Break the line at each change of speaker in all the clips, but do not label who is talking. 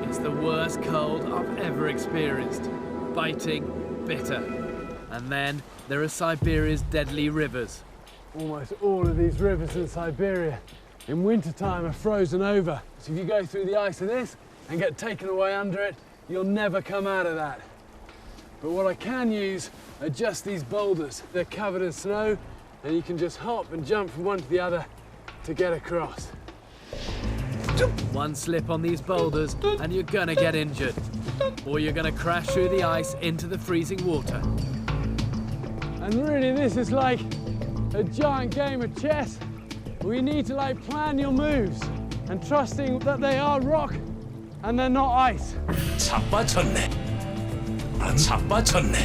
It's the worst cold I've ever experienced. Biting, bitter. And then there are Siberia's deadly rivers.
Almost all of these rivers in Siberia in wintertime are frozen over. So if you go through the ice of this and get taken away under it, you'll never come out of that. But what I can use are just these boulders. They're covered in snow and you can just hop and jump from one to the other to get across.
One slip on these boulders and you're gonna get injured. Or you're gonna crash through the ice into the freezing water.
And really this is like a giant game of chess where you need to plan your moves and trusting that they are rock and they're not ice.
자빠졌네. 자빠졌네.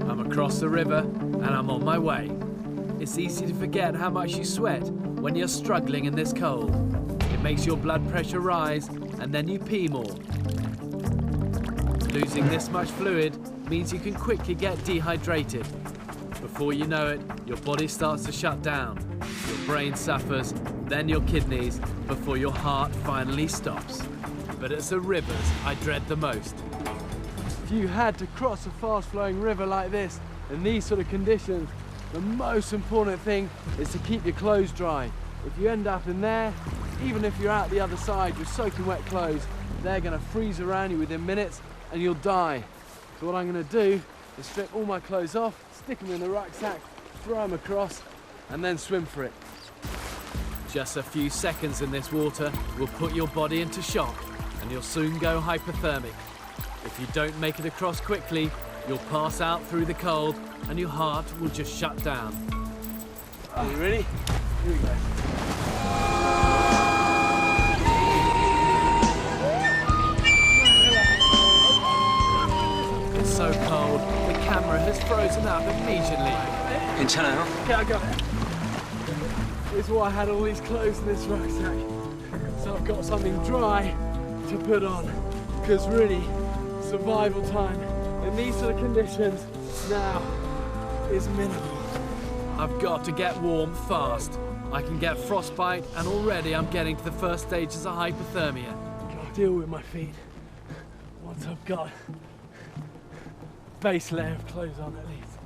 I'm across the river and I'm on my way. It's easy to forget how much you sweat when you're struggling in this cold. It makes your blood pressure rise and then you pee more. Losing this much fluid means you can quickly get dehydrated. Before you know it, your body starts to shut down. Your brain suffers, then your kidneys, before your heart finally stops. But it's the rivers I dread the most.
If you had to cross a fast-flowing river like this in these sort of conditions, the most important thing is to keep your clothes dry. If you end up in there, even if you're out the other side with soaking wet clothes, they're going to freeze around you within minutes and you'll die. So what I'm going to do is strip all my clothes off, stick them in the rucksack, throw them across, and then swim for it.
Just a few seconds in this water will put your body into shock and you'll soon go hypothermic. If you don't make it across quickly, you'll pass out through the cold and your heart will just shut down.
Are you ready? Here we go.
It's so cold, the camera has frozen up immediately.
괜찮아요?
Okay, I got it. This is why I had all these clothes in this rucksack. So I've got something dry to put on. Because really, survival time in these sort of conditions now is minimal.
I've got to get warm fast. I can get frostbite and already I'm getting to the first stages of hypothermia.
Gotta deal with my feet once I've got base layer of clothes on at least.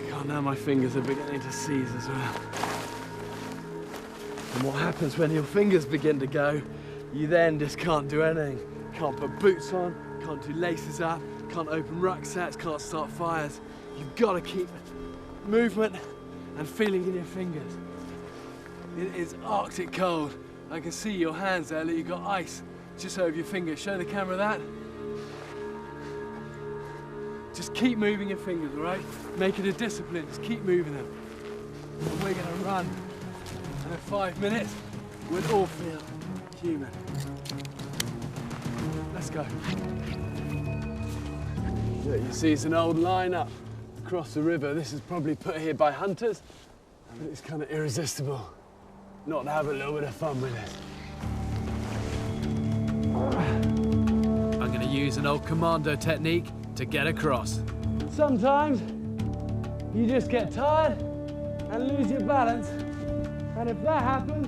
God, now my fingers are beginning to seize as well. And what happens when your fingers begin to go, you then just can't do anything. Can't put boots on, can't do laces up, can't open rucksacks, can't start fires. You've got to keep movement and feeling in your fingers. It is Arctic cold. I can see your hands there, you've got ice just over your fingers. Show the camera that. Just keep moving your fingers, all right? Make it a discipline, just keep moving them. And we're gonna run. And in 5 minutes, we'll all feel human. Let's go. Yeah, you see, it's an old line-up across the river. This is probably put here by hunters, but it's kind of irresistible not to have a little bit of fun with it.
I'm going to use an old commando technique to get across.
Sometimes you just get tired and lose your balance, and if that happens,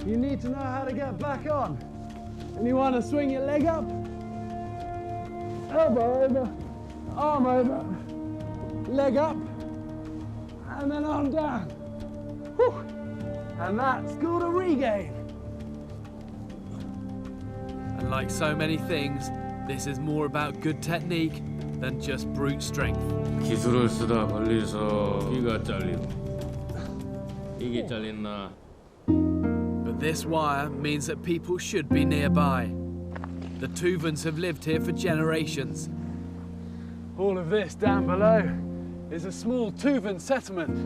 you need to know how to get back on. And you want to swing your leg up, elbow over, arm over, leg up, and then arm down. Whew. And that's called a regain.
And like so many things, this is more about good technique than just brute strength.
기술을 쓰다 걸려서 귀가 잘리고 이게 잘렸나?
But this wire means that people should be nearby. The Tuvans have lived here for generations.
All of this down below is a small Tuvan settlement.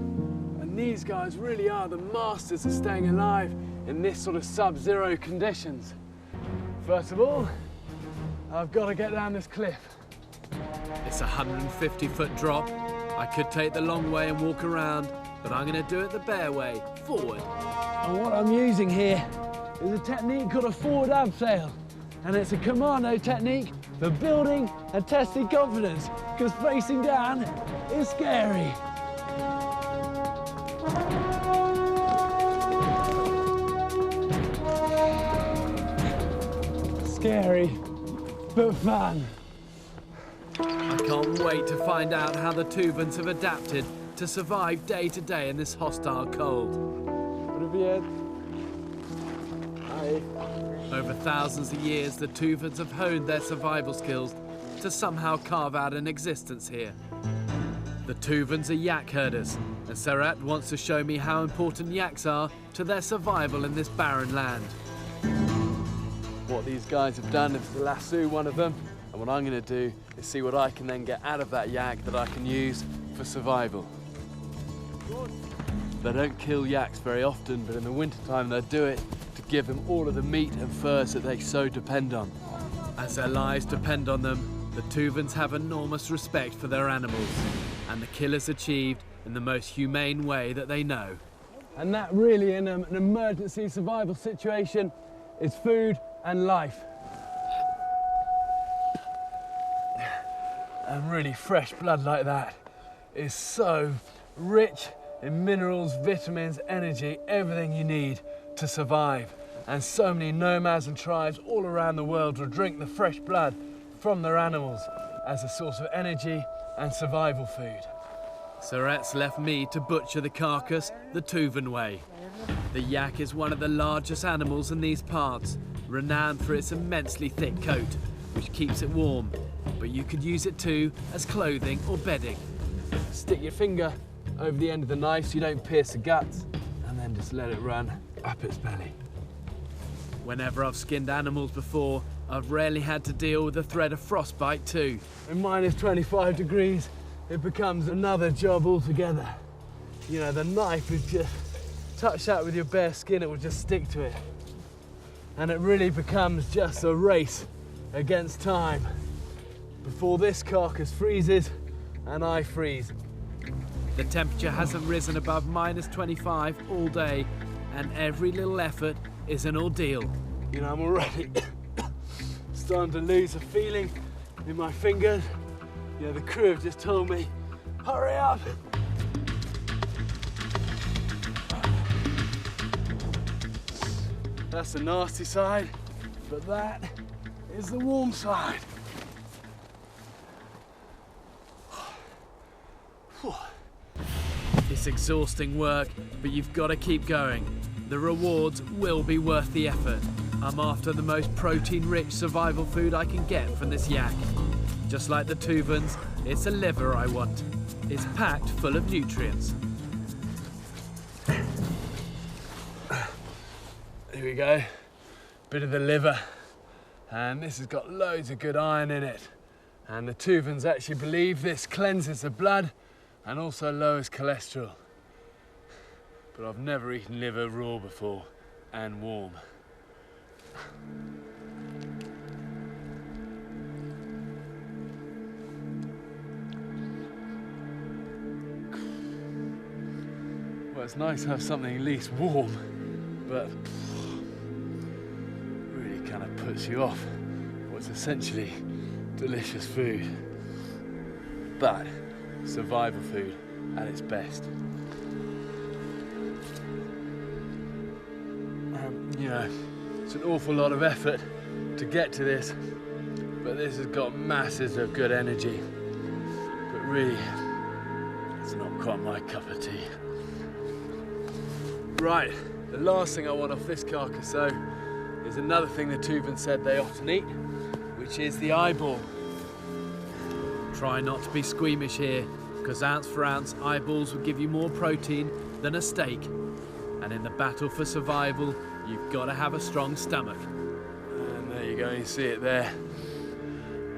And these guys really are the masters of staying alive in this sort of sub-zero conditions. First of all, I've got to get down this cliff.
It's a 150-foot drop. I could take the long way and walk around, but I'm going to do it the bare way, forward.
And what I'm using here is a technique called a forward abseil. And it's a commando technique for building and testing confidence, because facing down is scary. Scary, but fun.
I can't wait to find out how the Tuvans have adapted to survive day to day in this hostile cold.
Привет. Hi.
Over thousands of years, the Tuvans have honed their survival skills to somehow carve out an existence here. The Tuvans are yak herders, and Sarat wants to show me how important yaks are to their survival in this barren land.
What these guys have done is to lasso one of them, and what I'm going to do is see what I can then get out of that yak that I can use for survival. They don't kill yaks very often, but in the wintertime they'll do it to give them all of the meat and furs that they so depend on.
As their lives depend on them, the Tuvans have enormous respect for their animals, and the kill is achieved in the most humane way that they know.
And that really, in an emergency survival situation, is food and life. And really fresh blood like that is so rich in minerals, vitamins, energy, everything you need to survive. And so many nomads and tribes all around the world will drink the fresh blood from their animals as a source of energy and survival food.
Sarat's left me to butcher the carcass the Tuvan way. The yak is one of the largest animals in these parts, renowned for its immensely thick coat, which keeps it warm, but you could use it too as clothing or bedding.
Stick your finger over the end of the knife so you don't pierce the guts, and then just let it run up its belly.
Whenever I've skinned animals before, I've rarely had to deal with the threat of frostbite too.
In minus 25 degrees, it becomes another job altogether. You know, the knife is just, touch that with your bare skin, it will just stick to it. And it really becomes just a race against time before this carcass freezes and I freeze.
The temperature hasn't risen above minus 25 all day, and every little effort is an ordeal.
You know, I'm already starting to lose a feeling in my fingers. You know, the crew have just told me, hurry up! That's the nasty side, but that is the warm side.
It's exhausting work, but you've got to keep going. The rewards will be worth the effort. I'm after the most protein-rich survival food I can get from this yak. Just like the Tuvans, it's a liver I want. It's packed full of nutrients.
Here we go, bit of the liver. And this has got loads of good iron in it. And the Tuvans actually believe this cleanses the blood and also lowers cholesterol. But I've never eaten liver raw before and warm. Well, it's nice to have something at least warm, but really kind of puts you off what's essentially delicious food, but survival food at its best. You know, it's an awful lot of effort to get to this, but this has got masses of good energy. But really, it's not quite my cup of tea. Right, the last thing I want off this carcass though is another thing the Tuvan said they often eat, which is the eyeball.
Try not to be squeamish here, because ounce for ounce, eyeballs will give you more protein than a steak. And in the battle for survival, you've got to have a strong stomach.
And there you go, you see it there.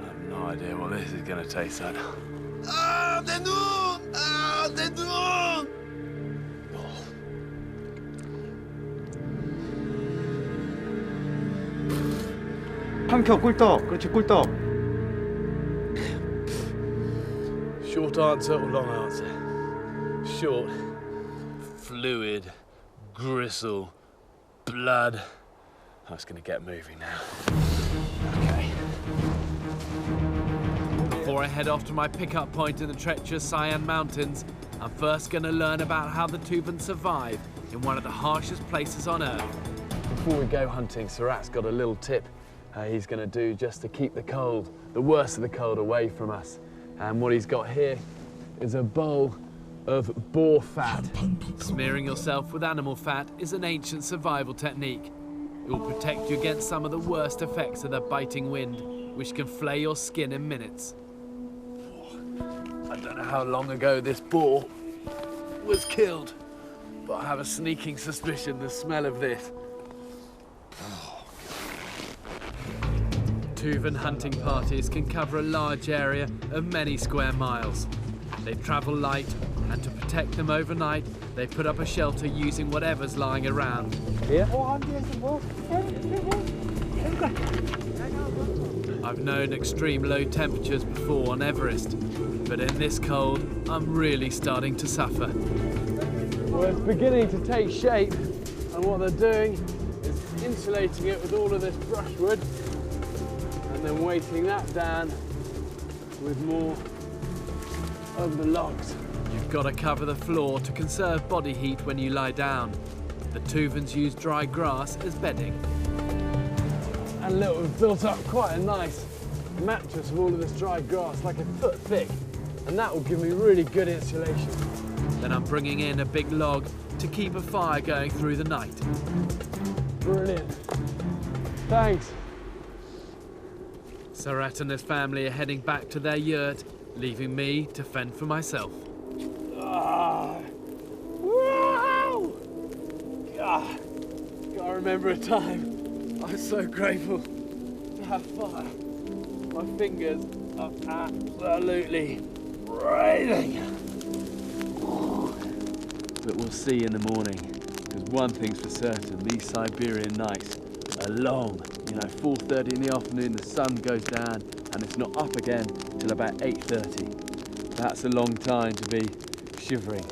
I have no idea what this is going to taste like. Ah, the noon! Ah, the noon!
삼켜 꿀떡. 그렇지 꿀떡.
Short answer or long answer? Short. Fluid, gristle, blood. I'm just going to get moving now. Okay.
before I head off to my pickup point in the treacherous Cyan Mountains, I'm first going to learn about how the Tuvans survive in one of the harshest places on Earth.
Before we go hunting, Sarat's got a little tip he's going to do just to keep the cold, the worst of the cold, away from us. And what he's got here is a bowl of boar fat.
Smearing yourself with animal fat is an ancient survival technique. It will protect you against some of the worst effects of the biting wind, which can flay your skin in minutes.
I don't know how long ago this boar was killed, but I have a sneaking suspicion the smell of this.
Tuvan hunting parties can cover a large area of many square miles. They travel light, and to protect them overnight, they put up a shelter using whatever's lying around.
Here?
I've known extreme low temperatures before on Everest, but in this cold, I'm really starting to suffer.
Well, it's beginning to take shape, and what they're doing is insulating it with all of this brushwood, and then weighting that down with more of the logs.
You've got to cover the floor to conserve body heat when you lie down. The Tuvans use dry grass as bedding.
And look, we've built up quite a nice mattress of all of this dry grass, like a foot thick, and that will give me really good insulation.
Then I'm bringing in a big log to keep a fire going through the night.
Brilliant. Thanks.
Sarat and his family are heading back to their yurt, leaving me to fend for myself.
Wow! God, can't remember a time I was so grateful to have fire. My fingers are absolutely raining. But we'll see in the morning, because one thing's for certain, these Siberian nights are long. You know, 4:30 in the afternoon, the sun goes down, and it's not up again till about 8:30. That's a long time to be shivering.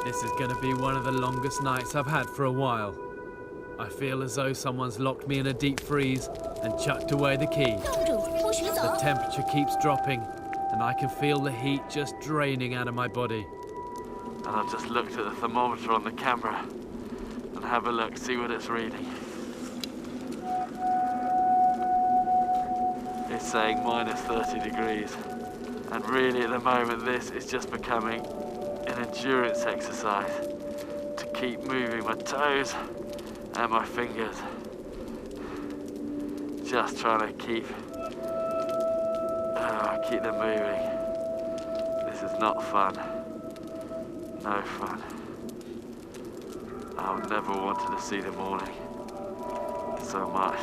This is going to be one of the longest nights I've had for a while. I feel as though someone's locked me in a deep freeze and chucked away the key. The temperature keeps dropping, and I can feel the heat just draining out of my body. And I've just looked at the thermometer on the camera and have a look, see what it's reading. It's saying minus 30 degrees. And really at the moment this is just becoming an endurance exercise to keep moving my toes and my fingers. Just trying to keep them moving. This is not fun. No fun. I've never wanted to see the morning so much.